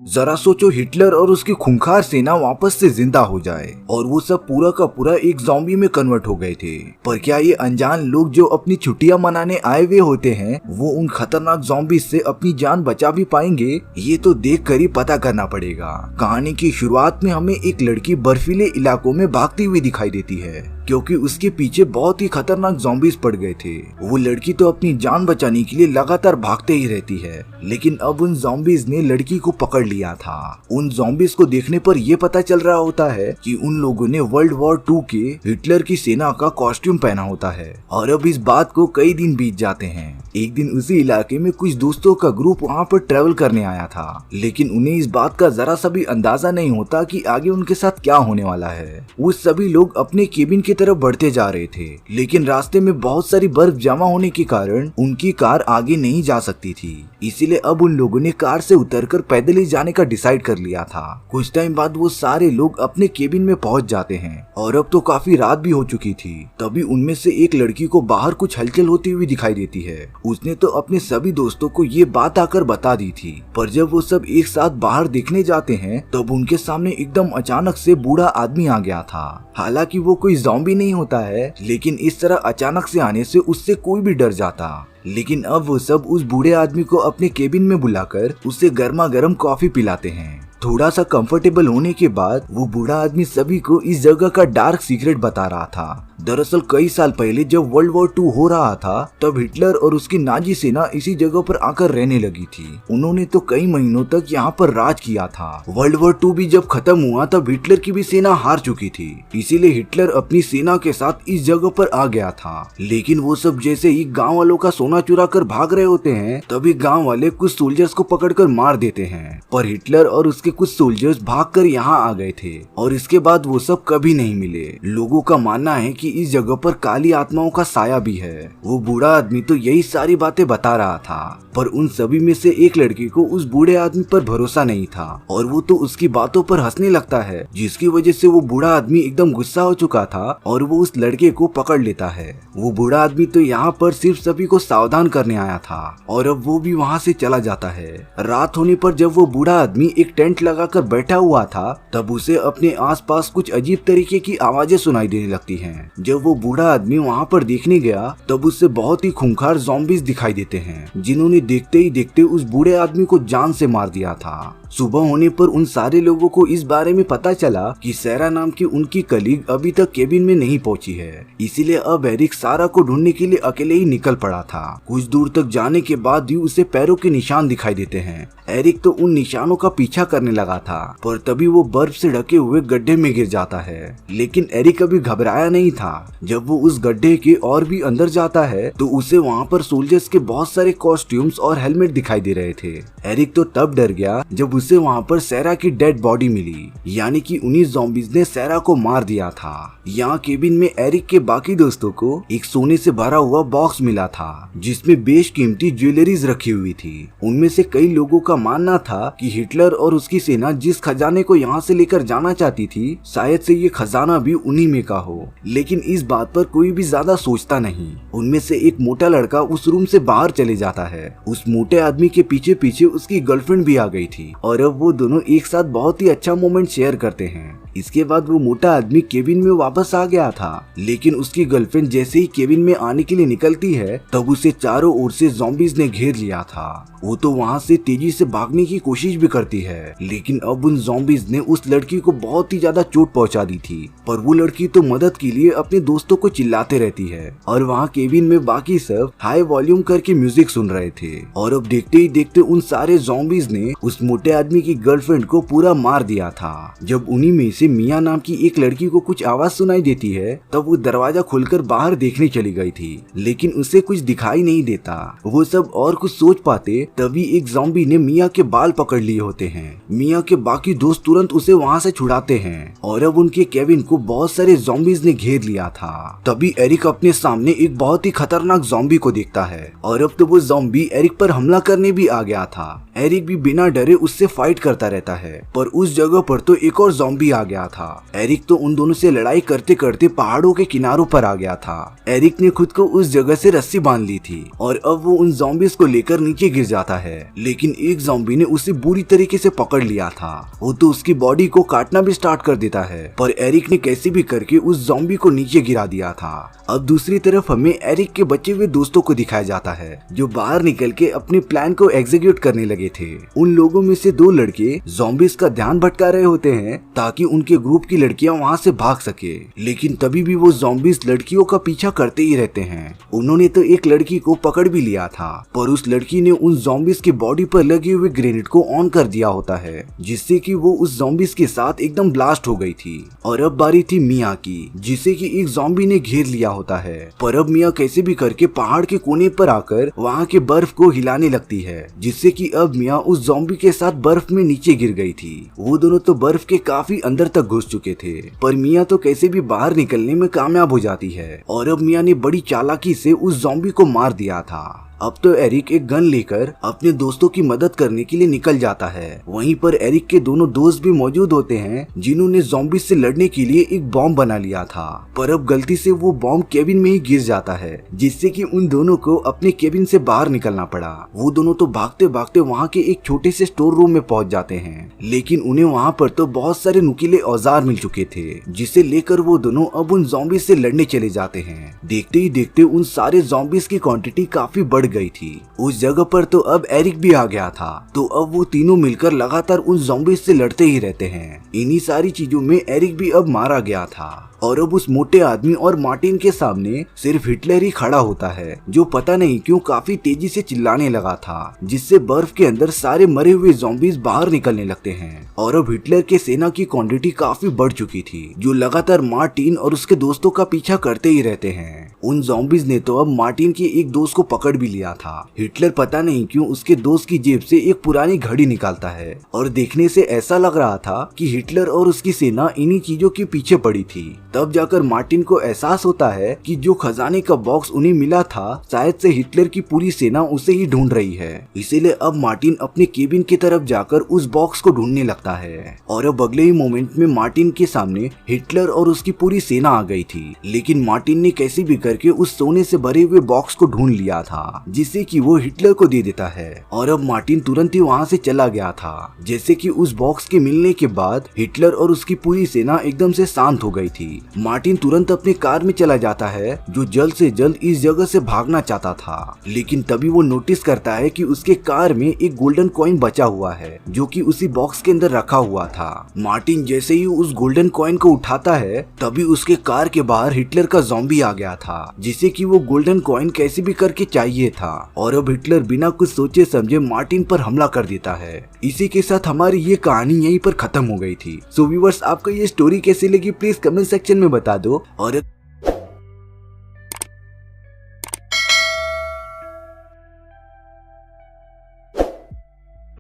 जरा सोचो, हिटलर और उसकी खूंखार सेना वापस से जिंदा हो जाए और वो सब पूरा का पूरा एक ज़ॉम्बी में कन्वर्ट हो गए थे। पर क्या ये अनजान लोग जो अपनी छुट्टियां मनाने आए हुए होते हैं वो उन खतरनाक ज़ॉम्बीज़ से अपनी जान बचा भी पाएंगे? ये तो देख कर ही पता करना पड़ेगा। कहानी की शुरुआत में हमें एक लड़की बर्फीले इलाकों में भागती हुई दिखाई देती है क्योंकि उसके पीछे बहुत ही खतरनाक ज़ॉम्बीज़ पड़ गए थे। वो लड़की तो अपनी जान बचाने के लिए लगातार भागते ही रहती है, लेकिन अब उन ज़ॉम्बीज़ ने लड़की को पकड़ लिया था। उन ज़ॉम्बीज़ को देखने पर यह पता चल रहा होता है कि उन लोगों ने वर्ल्ड वॉर 2 के हिटलर की सेना का कॉस्ट्यूम पहना होता है। और अब इस बात को कई दिन बीत जाते हैं। एक दिन उसी इलाके में कुछ दोस्तों का ग्रुप वहाँ पर ट्रेवल करने आया था, लेकिन उन्हें इस बात का जरा सा भी अंदाजा नहीं होता कि आगे उनके साथ क्या होने वाला है। वो सभी लोग अपने केबिन की तरफ बढ़ते जा रहे थे, लेकिन रास्ते में बहुत सारी बर्फ जमा होने के कारण उनकी कार आगे नहीं जा सकती थी। इसीलिए अब उन लोगों ने कार से उतरकर पैदल ही जाने का डिसाइड कर लिया था। कुछ टाइम बाद वो सारे लोग अपने केबिन में पहुंच जाते हैं और अब तो काफी रात भी हो चुकी थी। तभी उनमें से एक लड़की को बाहर कुछ हलचल होती हुई दिखाई देती है। उसने तो अपने सभी दोस्तों को ये बात आकर बता दी थी, पर जब वो सब एक साथ बाहर देखने जाते हैं तब उनके सामने एकदम अचानक से बूढ़ा आदमी आ गया था। हालांकि वो कोई ज़ॉम्बी नहीं होता है, लेकिन इस तरह अचानक से आने से उससे कोई भी डर जाता। लेकिन अब वो सब उस बूढ़े आदमी को अपने केबिन में बुलाकर उसे गर्मा गर्म कॉफी पिलाते हैं। थोड़ा सा कंफर्टेबल होने के बाद वो बूढ़ा आदमी सभी को इस जगह का डार्क सीक्रेट बता रहा था। दरअसल कई साल पहले जब वर्ल्ड वॉर 2 हो रहा था तब हिटलर और उसकी नाजी सेना इसी जगह पर आकर रहने लगी थी। उन्होंने तो कई महीनों तक यहाँ पर राज किया था। वर्ल्ड वॉर 2 भी जब खत्म हुआ तब हिटलर की भी सेना हार चुकी थी, इसीलिए हिटलर अपनी सेना के साथ इस जगह पर आ गया था। लेकिन वो सब जैसे ही गाँव वालों का सोना चुरा कर भाग रहे होते हैं तभी गाँव वाले कुछ सोल्जर्स को पकड़कर मार देते हैं। पर हिटलर और उसके कुछ सोल्जर्स भागकर यहाँ आ गए थे और इसके बाद वो सब कभी नहीं मिले। लोगों का मानना है कि इस जगह पर काली आत्माओं का साया भी है। वो बूढ़ा आदमी तो यही सारी बातें बता रहा था, पर उन सभी में से एक लड़की को उस बूढ़े आदमी पर भरोसा नहीं था और वो तो उसकी बातों पर हंसने लगता है, जिसकी वजह से वो बूढ़ा आदमी एकदम गुस्सा हो चुका था और वो उस लड़के को पकड़ लेता है। वो बूढ़ा आदमी तो यहाँ पर सिर्फ सभी को सावधान करने आया था और अब वो भी वहाँ से चला जाता है। रात होने पर जब वो बूढ़ा आदमी एक टेंट लगाकर बैठा हुआ था तब उसे अपने आसपास कुछ अजीब तरीके की आवाजें सुनाई देने लगती हैं। जब वो बूढ़ा आदमी वहाँ पर देखने गया तब उससे बहुत ही खूंखार ज़ॉम्बीज़ दिखाई देते हैं, जिन्होंने देखते ही देखते उस बूढ़े आदमी को जान से मार दिया था। सुबह होने पर उन सारे लोगों को इस बारे में पता चला कि सैरा नाम की उनकी कलीग अभी तक केबिन में नहीं पहुंची है। इसीलिए अब एरिक सारा को ढूंढने के लिए अकेले ही निकल पड़ा था। कुछ दूर तक जाने के बाद ही उसे पैरों के निशान दिखाई देते हैं। एरिक तो उन निशानों का पीछा करने लगा था, पर तभी वो बर्फ से ढके हुए गड्ढे में गिर जाता है। लेकिन एरिक अभी घबराया नहीं था। जब वो उस गड्ढे के और भी अंदर जाता है तो उसे वहाँ पर सोल्जर्स के बहुत सारे कॉस्ट्यूम्स और हेलमेट दिखाई दे रहे थे। एरिक तो तब डर गया जब उसे वहाँ पर सैरा की डेड बॉडी मिली, यानी कि उन्हीं ज़ॉम्बीज़ ने सैरा को मार दिया था। यहाँ केबिन में एरिक के बाकी दोस्तों को एक सोने से भरा हुआ बॉक्स मिला था, जिसमें बेशकीमती ज्वेलरीज रखी हुई थी। उनमें से कई लोगों का मानना था कि हिटलर और उसकी सेना जिस खजाने को यहाँ से लेकर जाना चाहती थी शायद से ये खजाना भी उन्हीं में का हो, लेकिन इस बात पर कोई भी ज्यादा सोचता नहीं। उनमें से एक मोटा लड़का उस रूम से बाहर चले जाता है। उस मोटे आदमी के पीछे पीछे उसकी गर्लफ्रेंड भी आ गई थी और अब वो दोनों एक साथ बहुत ही अच्छा मोमेंट शेयर करते हैं। इसके बाद वो मोटा आदमी केबिन में वापस आ गया था, लेकिन उसकी गर्लफ्रेंड जैसे ही केबिन में आने के लिए निकलती है तब उसे चारों ओर से ज़ॉम्बीज़ ने घेर लिया था। वो तो वहाँ से तेजी से भागने की कोशिश भी करती है, लेकिन अब उन ज़ॉम्बीज़ ने उस लड़की को बहुत ही ज्यादा चोट पहुँचा दी थी। पर वो लड़की तो मदद के लिए अपने दोस्तों को चिल्लाते रहती है और वहाँ केबिन में बाकी सब हाई वॉल्यूम करके म्यूजिक सुन रहे थे। और अब देखते ही देखते उन सारे ज़ॉम्बीज़ ने उस मोटे आदमी की गर्लफ्रेंड को पूरा मार दिया था। जब उन्हीं में से मिया नाम की एक लड़की को कुछ आवाज सुनाई देती है तब वो दरवाजा खोलकर बाहर देखने चली गई थी, लेकिन उसे कुछ दिखाई नहीं देता। वो सब और कुछ सोच पाते तभी एक ज़ॉम्बी ने मिया के बाल पकड़ लिए होते हैं। मिया के बाकी दोस्त तुरंत उसे वहाँ से छुड़ाते हैं और अब उनके केबिन को बहुत सारे ज़ॉम्बीज़ ने घेर लिया था। तभी एरिक अपने सामने एक बहुत ही खतरनाक ज़ॉम्बी को देखता है और अब तो वो ज़ॉम्बी एरिक पर हमला करने भी आ गया था। एरिक भी बिना डरे उससे फाइट करता रहता है, पर उस जगह पर तो एक और ज़ॉम्बी आ गया था। एरिक तो उन दोनों से लड़ाई करते करते पहाड़ों के किनारों पर आ गया था। एरिक ने खुद को उस जगह से रस्सी बांध ली थी और अब वो उन ज़ॉम्बीज़ को लेकर नीचे गिर जाता है, लेकिन एक ज़ॉम्बी ने उसे बुरी तरीके से पकड़ लिया था। वो तो उसकी बॉडी को काटना भी स्टार्ट कर देता है, पर एरिक ने कैसे भी करके उस ज़ॉम्बी को नीचे गिरा दिया था। अब दूसरी तरफ हमें एरिक के बचे हुए दोस्तों को दिखाया जाता है जो बाहर निकल के अपने प्लान को एग्जीक्यूट करने लगे थे। उन लोगों में से 2 लड़के ज़ॉम्बीज़ का ध्यान भटका रहे होते हैं ताकि उनके ग्रुप की लड़कियां वहां से भाग सके, लेकिन तभी भी वो ज़ॉम्बीज़ लड़कियों का पीछा करते ही रहते हैं। उन्होंने तो एक लड़की को पकड़ भी लिया था, पर उस लड़की ने उन ज़ॉम्बीज़ की बॉडी पर लगे हुए ग्रेनेड को ऑन कर दिया होता है, जिससे कि वो उस ज़ॉम्बीज़ के साथ एकदम ब्लास्ट हो गई थी। और अब बारी थी मिया की, जिसे कि एक ज़ॉम्बी ने घेर लिया होता है। पर अब मिया कैसे भी करके पहाड़ के कोने पर आकर वहाँ के बर्फ को हिलाने लगती है, जिससे कि अब मिया उस ज़ॉम्बी के साथ बर्फ में नीचे गिर गई थी। वो दोनों तो बर्फ के काफी अंदर तक घुस चुके थे, पर मिया तो कैसे भी बाहर निकलने में कामयाब हो जाती है और अब मिया ने बड़ी चालाकी से उस ज़ॉम्बी को मार दिया था। अब तो एरिक एक गन लेकर अपने दोस्तों की मदद करने के लिए निकल जाता है। वहीं पर एरिक के दोनों दोस्त भी मौजूद होते हैं जिन्होंने ज़ॉम्बी से लड़ने के लिए एक बॉम्ब बना लिया था, पर अब गलती से वो बॉम्ब केबिन में ही गिर जाता है, जिससे कि उन दोनों को अपने केबिन से बाहर निकलना पड़ा। वो दोनों तो भागते भागते वहाँ के एक छोटे से स्टोर रूम में पहुँच जाते हैं, लेकिन उन्हें वहाँ पर तो बहुत सारे नुकीले औजार मिल चुके थे, जिसे लेकर वो दोनों अब उन ज़ॉम्बी से लड़ने चले जाते हैं। देखते ही देखते उन सारे ज़ॉम्बीज़ की क्वांटिटी काफी बढ़ गई थी। उस जगह पर तो अब एरिक भी आ गया था, तो अब वो तीनों मिलकर लगातार उन ज़ॉम्बीज़ से लड़ते ही रहते हैं। इन्हीं सारी चीजों में एरिक भी अब मारा गया था और अब उस मोटे आदमी और मार्टिन के सामने सिर्फ हिटलर ही खड़ा होता है, जो पता नहीं क्यों काफी तेजी से चिल्लाने लगा था, जिससे बर्फ के अंदर सारे मरे हुए ज़ॉम्बीज़ बाहर निकलने लगते हैं। और अब हिटलर के सेना की क्वांटिटी काफी बढ़ चुकी थी, जो लगातार मार्टिन और उसके दोस्तों का पीछा करते ही रहते हैं। उन ज़ॉम्बीज़ ने तो अब मार्टिन के एक दोस्त को पकड़ भी लिया था। हिटलर पता नहीं क्यों उसके दोस्त की जेब से एक पुरानी घड़ी निकालता है और देखने से ऐसा लग रहा था कि हिटलर और उसकी सेना इन्हीं चीजों के पीछे पड़ी थी। तब जाकर मार्टिन को एहसास होता है कि जो खजाने का बॉक्स उन्हें मिला था, शायद से हिटलर की पूरी सेना उसे ही ढूंढ रही है। इसीलिए अब मार्टिन अपने केबिन की तरफ जाकर उस बॉक्स को ढूंढने लगता है और अब अगले ही मोमेंट में मार्टिन के सामने हिटलर और उसकी पूरी सेना आ गई थी। लेकिन मार्टिन ने कैसे भी करके उस सोने से भरे हुए बॉक्स को ढूंढ लिया था, जिसे कि वो हिटलर को दे देता है और अब मार्टिन तुरंत ही वहाँ से चला गया था। जैसे कि उस बॉक्स के मिलने के बाद हिटलर और उसकी पूरी सेना एकदम से शांत हो गई थी। मार्टिन तुरंत अपने कार में चला जाता है, जो जल्द से जल्द इस जगह से भागना चाहता था, लेकिन तभी वो नोटिस करता है कि उसके कार में एक गोल्डन कॉइन बचा हुआ है, जो कि उसी बॉक्स के अंदर रखा हुआ था। मार्टिन जैसे ही उस गोल्डन कॉइन को उठाता है, तभी उसके कार के बाहर हिटलर का ज़ॉम्बी आ गया था, जिसे कि वो गोल्डन कॉइन कैसे भी करके चाहिए था। और अब हिटलर बिना कुछ सोचे समझे मार्टिन पर हमला कर देता है। इसी के साथ हमारी ये कहानी यहीं पर खत्म हो गई थी। सो व्यूअर्स, आपको ये स्टोरी कैसी लगी प्लीज कमेंट सेक्शन में बता दो और